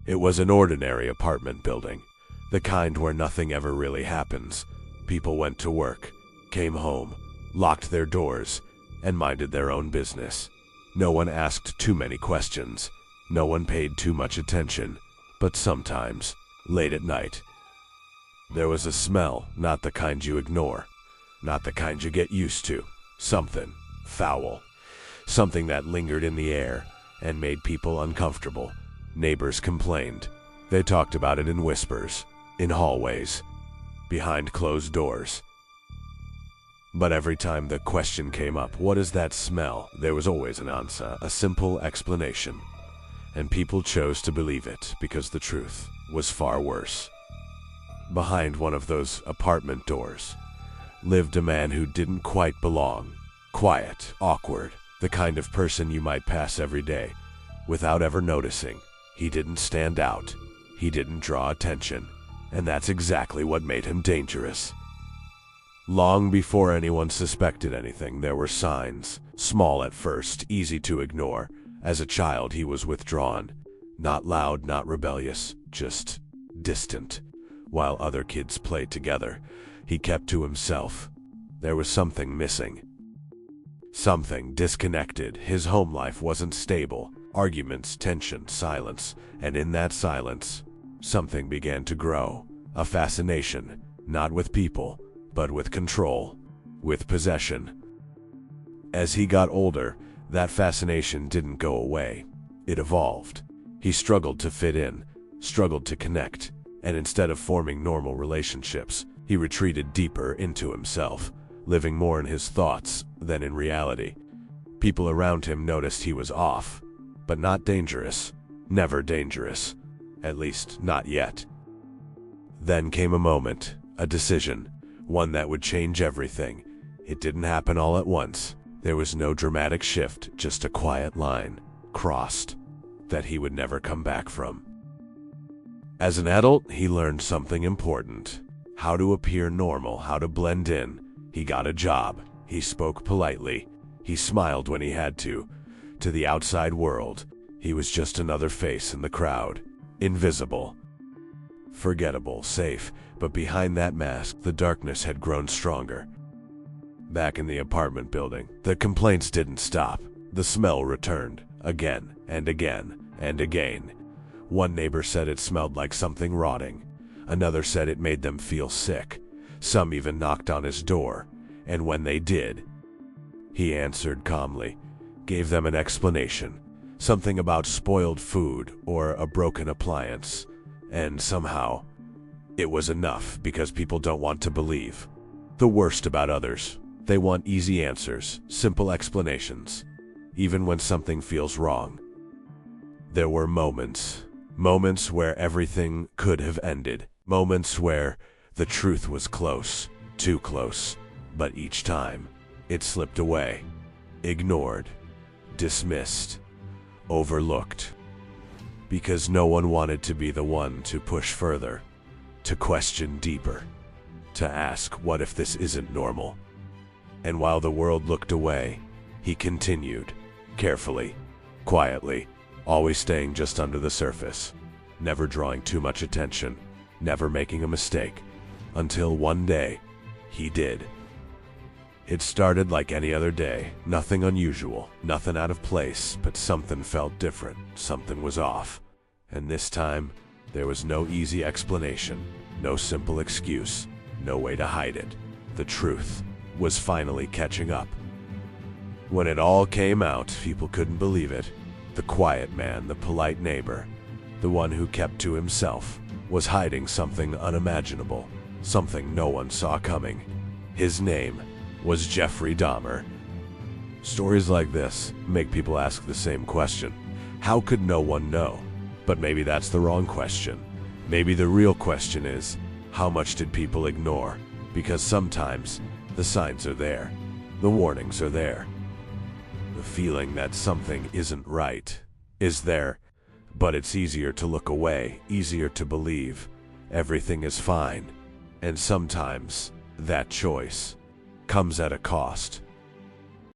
It was an ordinary apartment building, the kind where nothing ever really happens. People went to work, came home, locked their doors, and minded their own business. No one asked too many questions. No one paid too much attention. But sometimes, late at night, there was a smell, not the kind you ignore, not the kind you get used to. Something foul. Something that lingered in the air and made people uncomfortable. Neighbors complained. They talked about it in whispers, in hallways, behind closed doors. But every time the question came up, what is that smell? There was always an answer, a simple explanation. And people chose to believe it because the truth was far worse. Behind one of those apartment doors lived a man who didn't quite belong. Quiet, awkward, the kind of person you might pass every day without ever noticing. He didn't stand out. He didn't draw attention. And that's exactly what made him dangerous. Long before anyone suspected anything, there were signs. Small at first, easy to ignore. As a child, he was withdrawn. Not loud, not rebellious, just distant. While other kids played together, he kept to himself. There was something missing. Something disconnected. His home life wasn't stable. Arguments, tension, silence. And in that silence, something began to grow. A fascination, not with people, but with control, with possession. As he got older, that fascination didn't go away. It evolved. He struggled to fit in, struggled to connect, and instead of forming normal relationships, he retreated deeper into himself, living more in his thoughts than in reality. People around him noticed he was off, but not dangerous. Never dangerous. At least, not yet. Then came a moment, a decision, one that would change everything. It didn't happen all at once. There was no dramatic shift, just a quiet line, crossed, that he would never come back from. As an adult, he learned something important. How to appear normal, how to blend in. He got a job. He spoke politely. He smiled when he had to. To the outside world, he was just another face in the crowd. Invisible. Forgettable, safe, but behind that mask, the darkness had grown stronger. Back in the apartment building, the complaints didn't stop. The smell returned, again and again and again. One neighbor said it smelled like something rotting. Another said it made them feel sick. Some even knocked on his door, and when they did, he answered calmly, gave them an explanation, something about spoiled food or a broken appliance, and somehow, it was enough because people don't want to believe. The worst about others, they want easy answers, simple explanations, even when something feels wrong. There were moments where everything could have ended, moments where the truth was close, too close, but each time, it slipped away, ignored, dismissed, overlooked, because no one wanted to be the one to push further, to question deeper, to ask, what if this isn't normal? And while the world looked away, he continued, carefully, quietly, always staying just under the surface, never drawing too much attention, never making a mistake, until one day, he did. It started like any other day, nothing unusual, nothing out of place, but something felt different, something was off. And this time, there was no easy explanation, no simple excuse, no way to hide it. The truth was finally catching up. When it all came out, people couldn't believe it. The quiet man, the polite neighbor, the one who kept to himself, was hiding something unimaginable, something no one saw coming. His name was Jeffrey Dahmer. Stories like this make people ask the same question. How could no one know? But maybe that's the wrong question. Maybe the real question is, how much did people ignore? Because sometimes, the signs are there. The warnings are there. The feeling that something isn't right is there, but it's easier to look away, easier to believe everything is fine. And sometimes, that choice comes at a cost.